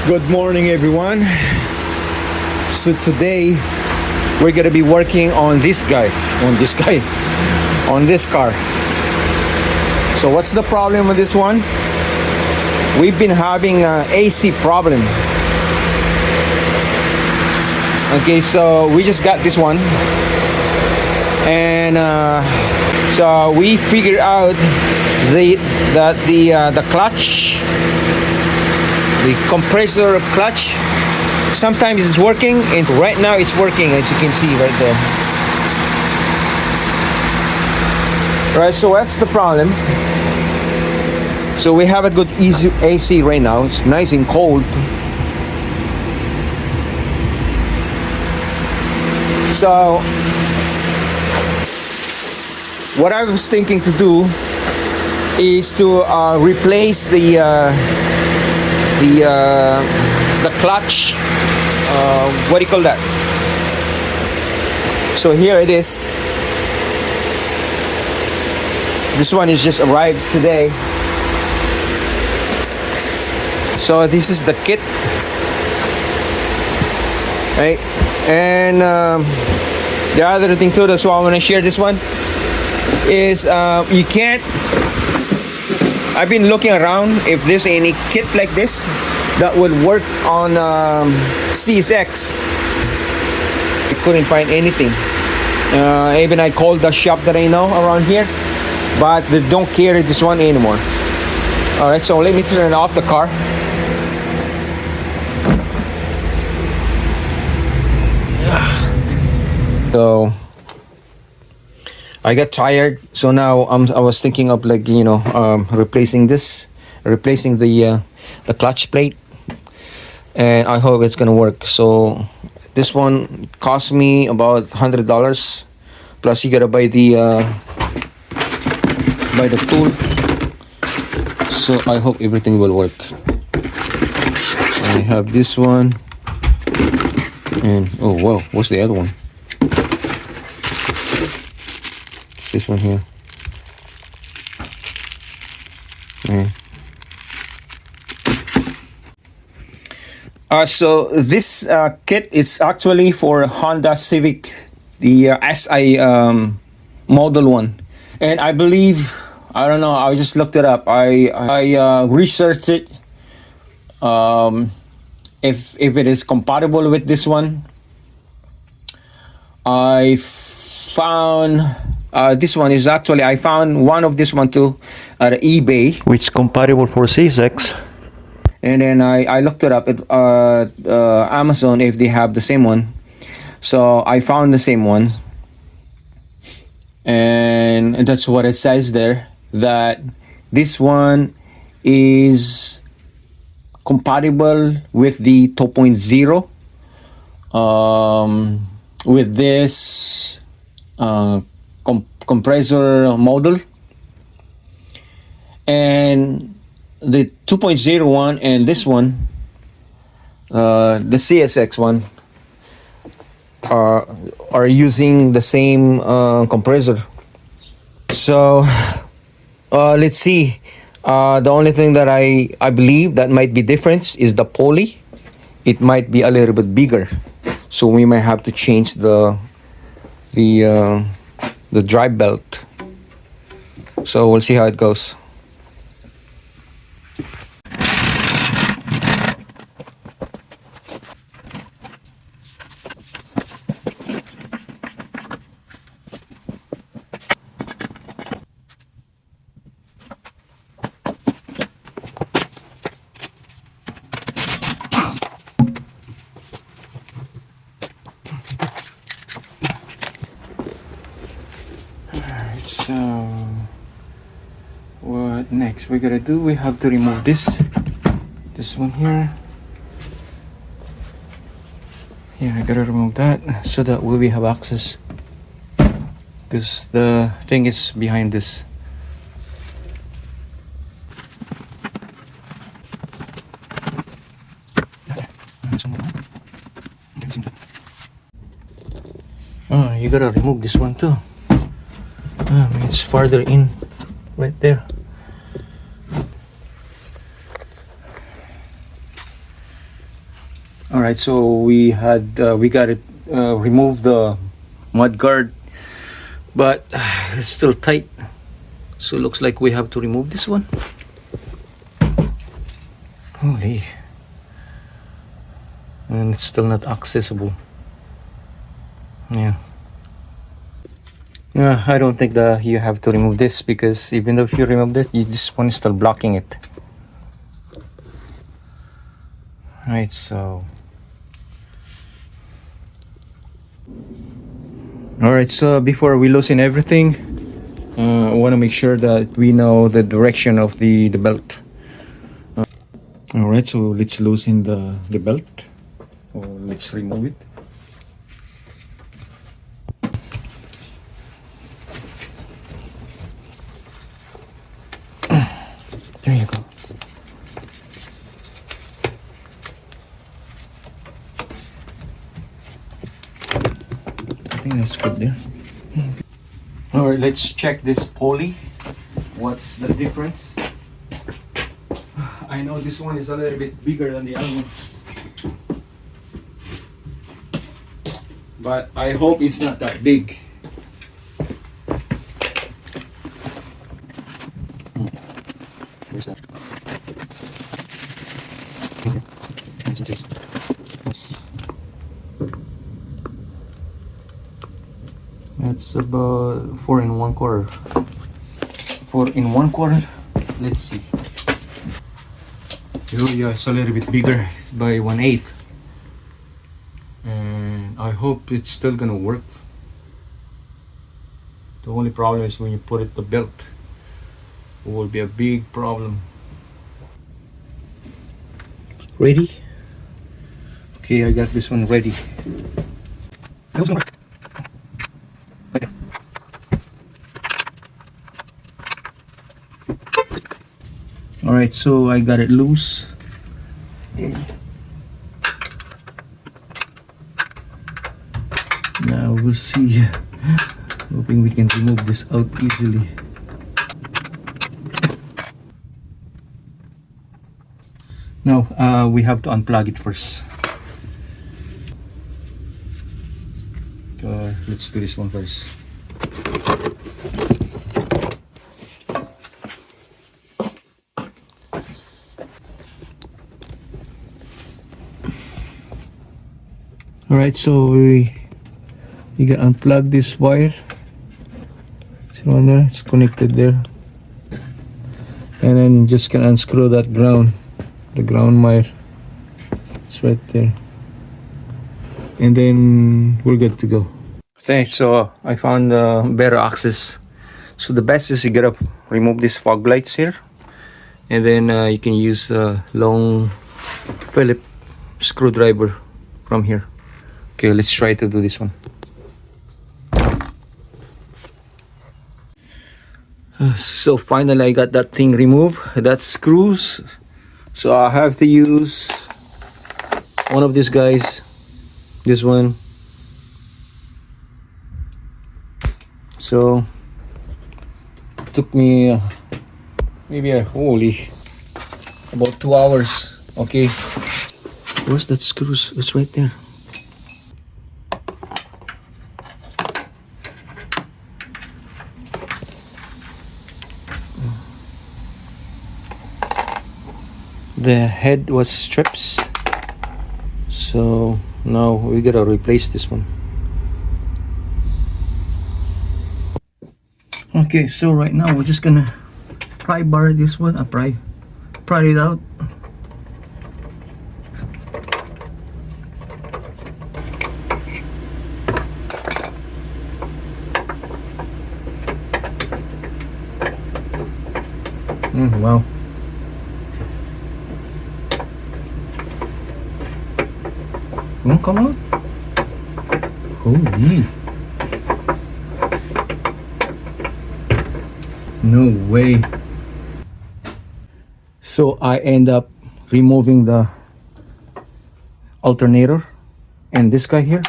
Good morning, everyone. So today we're gonna be working on this car. So what's the problem with this one? We've been having an AC problem. Okay, so we just got this one, and so we figured out the clutch, the compressor clutch, sometimes it's working, and right now it's working, as you can see right there. Right, so that's the problem. So we have a good easy AC right now. It's nice and cold. So what I was thinking to do is to replace the clutch. What do you call that? So here it is. This one is just arrived today. So this is the kit, right? And the other thing too, that's why I want to share this one, is you can't. I've been looking around if there's any kit like this that would work on CSX. I couldn't find anything. Even I called the shop that I know around here, but they don't carry this one anymore. All right, so let me turn off the car. So I got tired, so now I was thinking of replacing the clutch plate, and I hope it's gonna work. So this one cost me about $100, plus you gotta buy the tool. So I hope everything will work. I have this one, and oh wow, what's the other one? This one here. So this kit is actually for Honda Civic, the SI model one, and I believe, I don't know, I just looked it up. I researched it. If it is compatible with this one, I found. This one is actually, I found one of this one too at eBay, which is compatible for C6. And then I looked it up at Amazon if they have the same one. So I found the same one. And that's what it says there, that this one is compatible with the 2.0. With this compressor model, and the 2.0 one and this one, the CSX one, are using the same compressor. So let's see. The only thing that I believe that might be different is the pulley. It might be a little bit bigger, so we might have to change the drive belt. So we'll see how it goes. So what next we gotta do? We have to remove this one here. Yeah, I gotta remove that so that we have access, because the thing is behind this. Oh, you gotta remove this one too. It's farther in, right there. All right, so we got it removed the mud guard, but it's still tight. So it looks like we have to remove this one. Holy, and it's still not accessible. Yeah. Yeah, I don't think that you have to remove this, because even though if you remove it, this one is still blocking it. Right, so. Alright, so before we loosen everything, I want to make sure that we know the direction of the belt. Alright, so let's loosen the belt, or let's remove it. There you go. I think that's good there. Alright, let's check this pulley. What's the difference? I know this one is a little bit bigger than the other one, but I hope it's not that big. Where's that? That's about 4 1/4. 4 1/4. Let's see. Oh yeah, it's a little bit bigger by 1/8. And I hope it's still gonna work. The only problem is when you put it the belt, it will be a big problem. Ready? Okay, I got this one ready. Alright, so I got it loose. Now we'll see. Hoping we can remove this out easily. Now we have to unplug it first. Let's do this one first. Alright, so we can unplug this wire. See one there? It's connected there. And then just can unscrew that ground, the ground wire. It's right there. And then we're good to go. Okay, so I found better access. So the best is you gotta remove these fog lights here, and then you can use a long Phillips screwdriver from here. Okay, let's try to do this one. So finally I got that thing removed, that screws. So I have to use one of these guys, this one. So it took me maybe holy about 2 hours. Okay, where's that screws? It's right there. The head was strips, so now we gotta replace this one. Okay, so right now we're just gonna pry bar this one, pry it out. Wow. Won't come out? Holy. No way. So I end up removing the alternator and this guy here,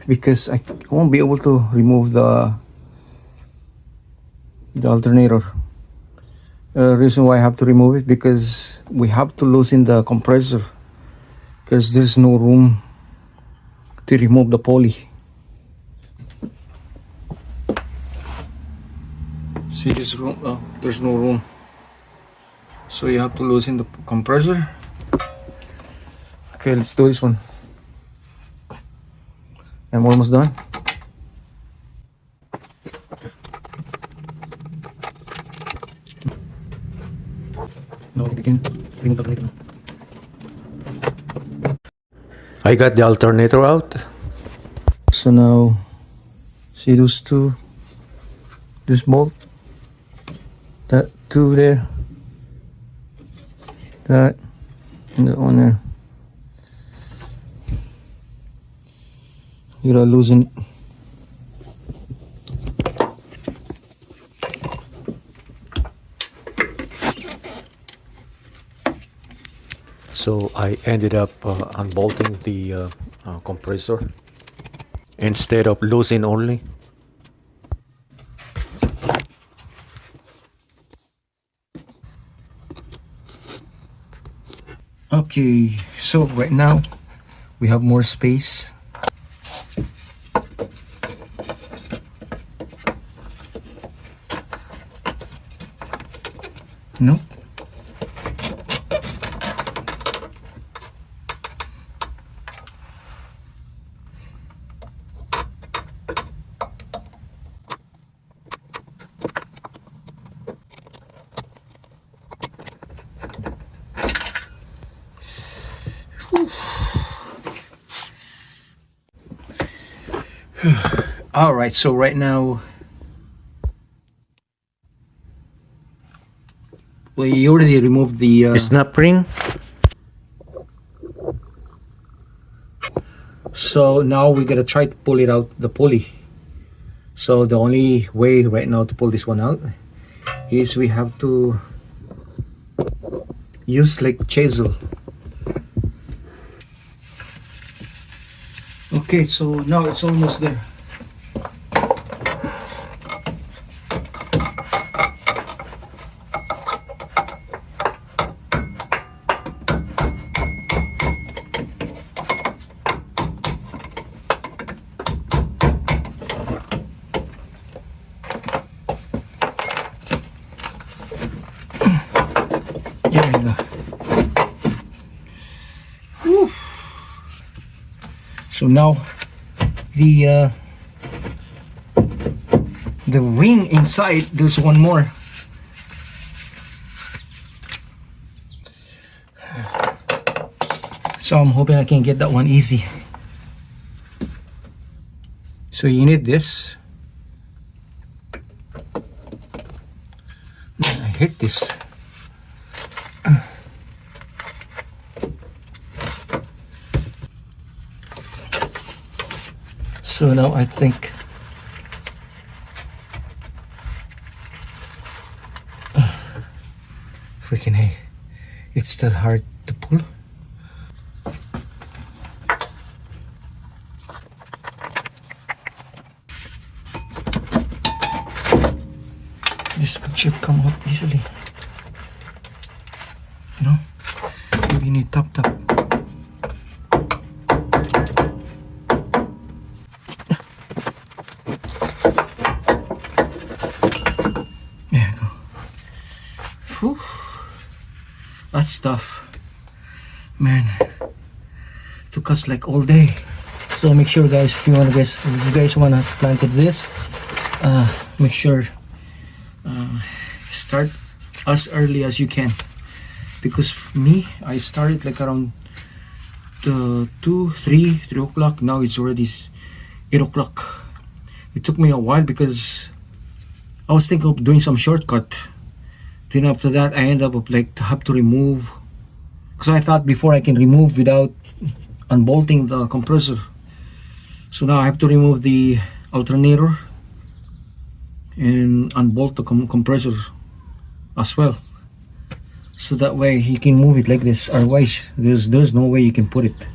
because I won't be able to remove the alternator. Reason why I have to remove it, because we have to loosen the compressor. because there's no room to remove the pulley. See this room? There's no room, so you have to loosen the compressor. Okay, let's do this one. I'm almost done. No, we can bring the alternator. I got the alternator out. So now, see those two, this bolt, that two there, that, and that one there. You gotta loosen it. So I ended up unbolting the compressor instead of losing only. Okay, so right now we have more space. No. All right, so right now we already removed the Snap ring. so now we gotta try to pull it out, the pulley. So the only way right now to pull this one out is we have to use like chisel. Okay, so now it's almost there. There we go. Whew. So now the ring inside, there's one more. So I'm hoping I can get that one easy. So you need this. Man, I hate this. So now I think freaking hey, it's still hard to pull. This should come out easily. No, maybe you need tap. There you go. Whew. That's tough, man. Took us like all day. So make sure, guys, if you guys wanna plan to do this, make sure start as early as you can, because for me, I started like around 3 o'clock. Now it's already 8 o'clock. It took me a while because I was thinking of doing some shortcut. Then after that, I ended up like to have to remove, because I thought before I can remove without unbolting the compressor. So now I have to remove the alternator and unbolt the compressor as well, so that way he can move it like this. Otherwise there's no way you can put it.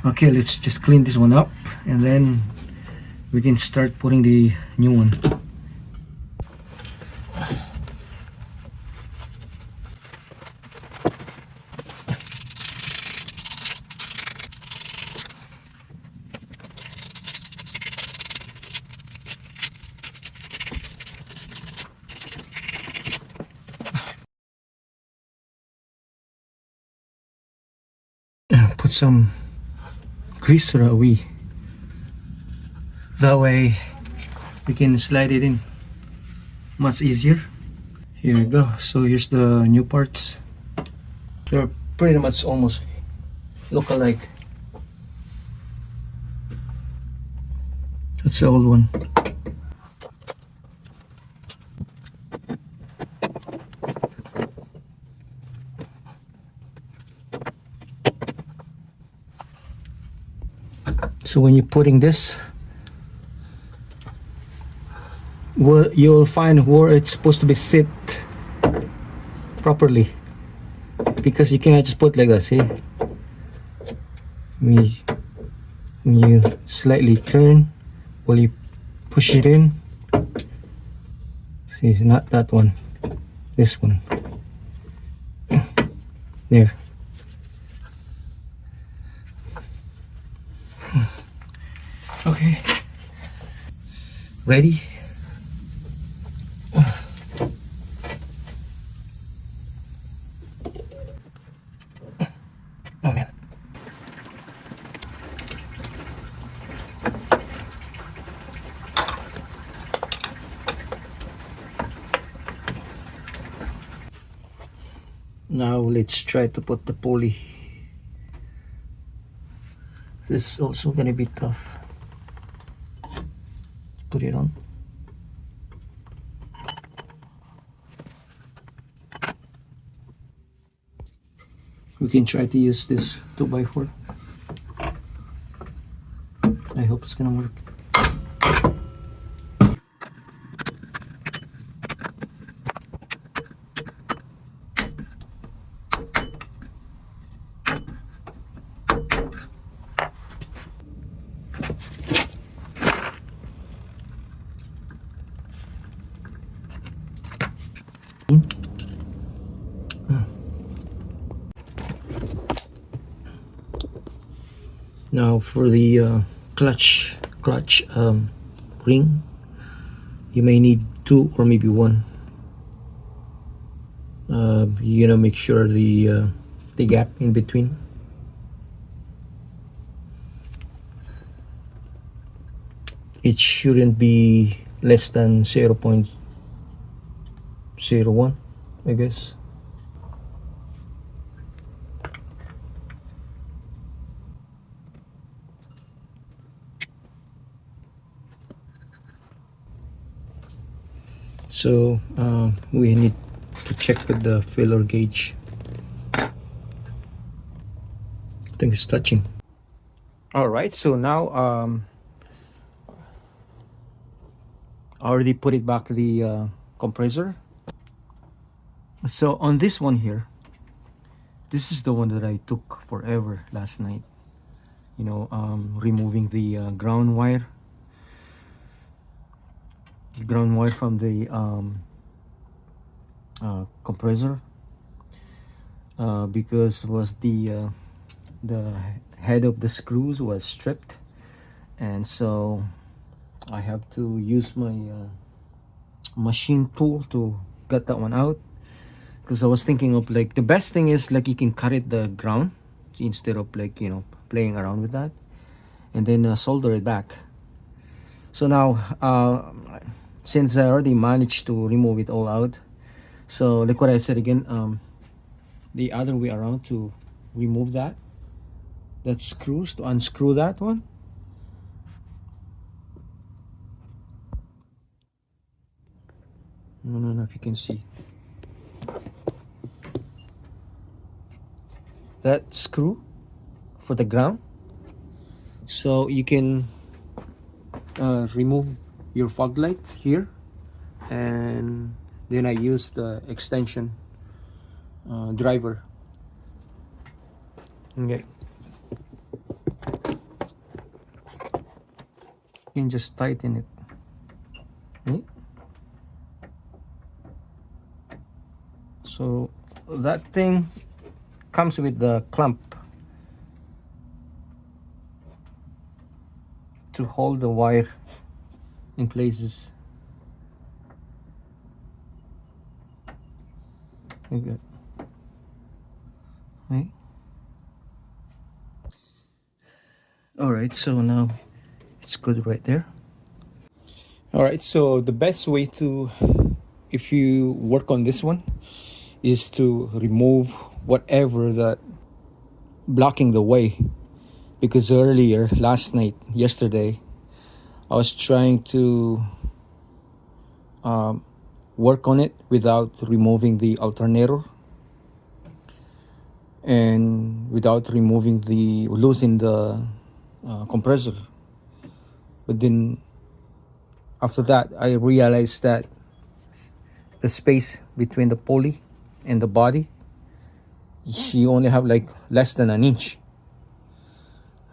Okay, let's just clean this one up and then we can start putting the new one. put some grease away. That way we can slide it in much easier. Here we go. So here's the new parts. They're pretty much almost look alike. That's the old one. So when you're putting this, well, you'll find where it's supposed to be sit properly, because you cannot just put like that. See, when you slightly turn while you push it in. See, it's not that one, this one. There. Okay. Ready? Oh man. Now let's try to put the pulley. This is also gonna be tough. Put it on. We can try to use this 2x4. I hope it's gonna work. Now for the clutch ring, you may need two or maybe one. You gotta make sure the gap in between. It shouldn't be less than 0.01, I guess. So we need to check with the filler gauge. I think it's touching. All right, so now I already put it back the compressor. So on this one here, this is the one that I took forever last night. You know, removing the ground wire from the compressor, because was the head of the screws was stripped, and so I have to use my machine tool to get that one out. Because I was thinking of like the best thing is like you can cut it the ground instead of like, you know, playing around with that, and then solder it back. So now since I already managed to remove it all out, so like what I said again, the other way around to remove that screws, to unscrew that one. No, if you can see that screw for the ground, so you can remove your fog light here, and then I use the extension driver. Okay, you can just tighten it. Okay. So that thing comes with the clamp to hold the wire in places. Like that. Okay. All right, so now it's good right there. All right, so the best way to, if you work on this one, is to remove whatever that blocking the way. Because earlier, last night, yesterday, I was trying to work on it without removing the alternator and without removing the losing the compressor. But then after that, I realized that the space between the pulley and the body, you only have like less than an inch,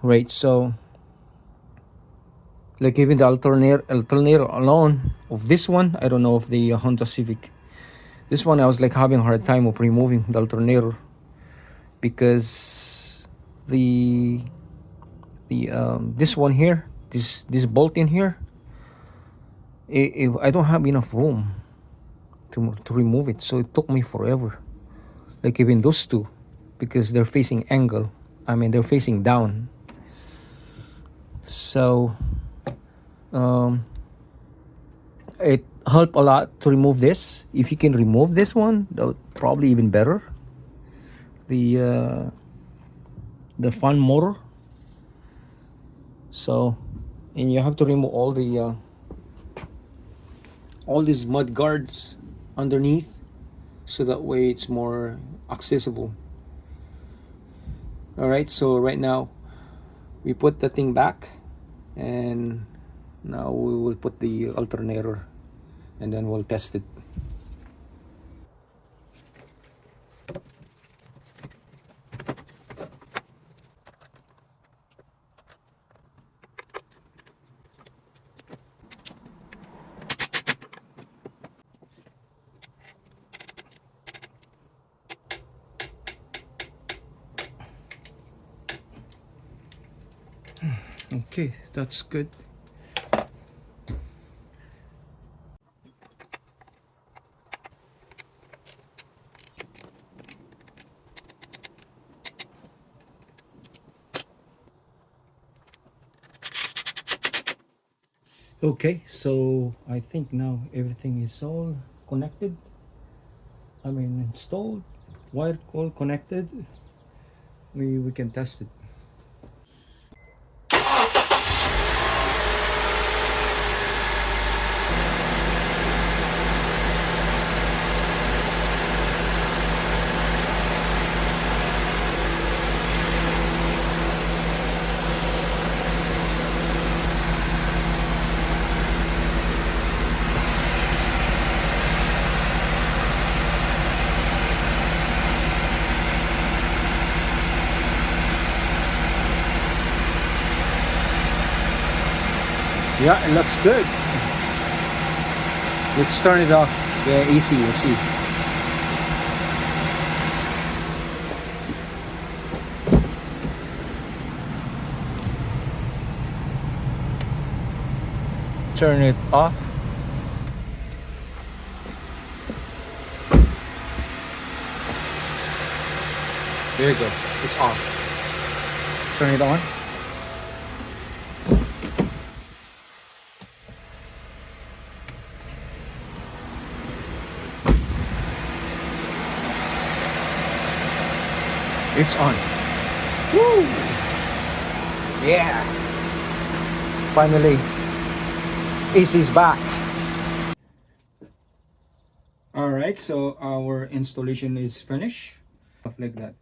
right? So like even the alternator alone of this one, I don't know if the Honda Civic, this one I was like having a hard time of removing the alternator because the this one here, this bolt in here, I don't have enough room to remove it, so it took me forever. Like even those two, because they're facing angle. I mean they're facing down. So it helped a lot to remove this. If you can remove this one, that would probably even better. The fan motor. So, and you have to remove all these mud guards underneath, so that way it's more accessible. All right, so right now we put the thing back, and now we will put the alternator, and then we'll test it. Okay, that's good. Okay, so I think now everything is all connected. I mean installed, wire all connected. We can test it. Yeah, it looks good. Let's turn it off, the AC, you see. Turn it off. There you go. It's on. Turn it on. It's on. Woo! Yeah. Finally, AC's back. All right, so our installation is finished. Stuff like that.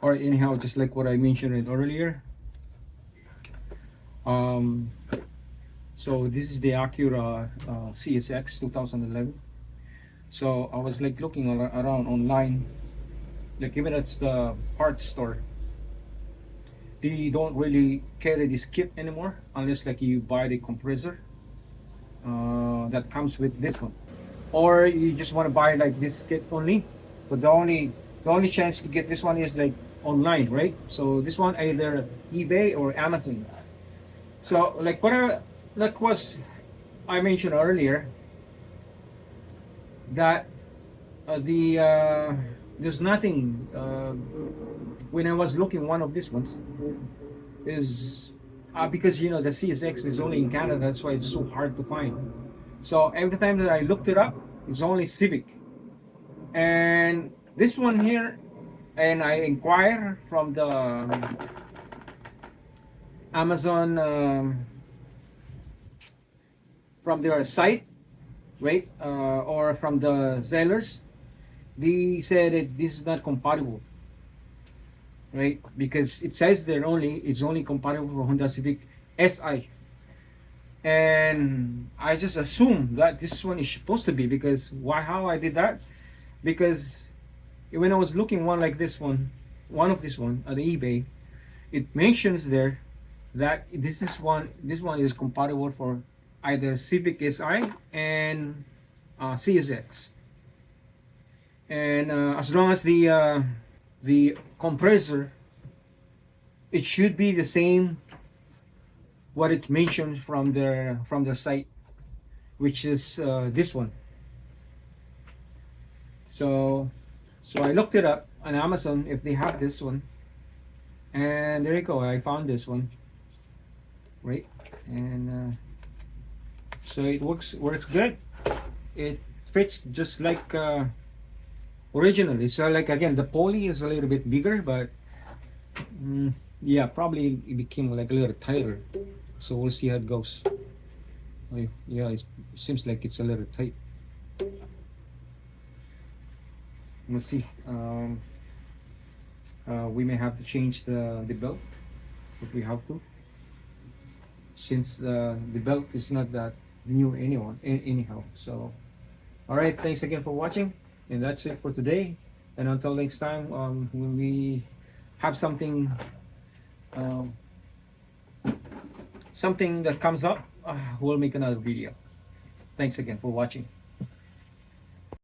Or anyhow, just like what I mentioned earlier. So this is the Acura CSX 2011. So I was like looking around online, like even at the parts store, they don't really carry this kit anymore unless like you buy the compressor that comes with this one, or you just want to buy like this kit only. But the only chance to get this one is like online, right? So this one either eBay or Amazon. So like like was I mentioned earlier, that there's nothing when I was looking, one of these ones is because you know the CSX is only in Canada, that's why it's so hard to find. So every time that I looked it up, it's only Civic. And this one here, and I inquire from the Amazon, from their site, right, or from the sellers. They said that this is not compatible, right? Because it says there it's only compatible for Honda Civic Si, and I just assumed that this one is supposed to be, because why? How I did that? Because when I was looking one like this one of this one at eBay, it mentions there that this one is compatible for either Civic Si and CSX, and as long as the compressor, it should be the same what it mentioned from the site, which is this one. So I looked it up on Amazon if they have this one, and there you go. I found this one, right? And so it works good. It fits just like originally. So like again, the pulley is a little bit bigger, but yeah, probably it became like a little tighter. So we'll see how it goes. Oh, yeah, it seems like it's a little tight. We'll see. We may have to change the belt if we have to, since the belt is not that new anyhow. So, all right, thanks again for watching, and that's it for today. And until next time, when we have something something that comes up, we'll make another video. Thanks again for watching.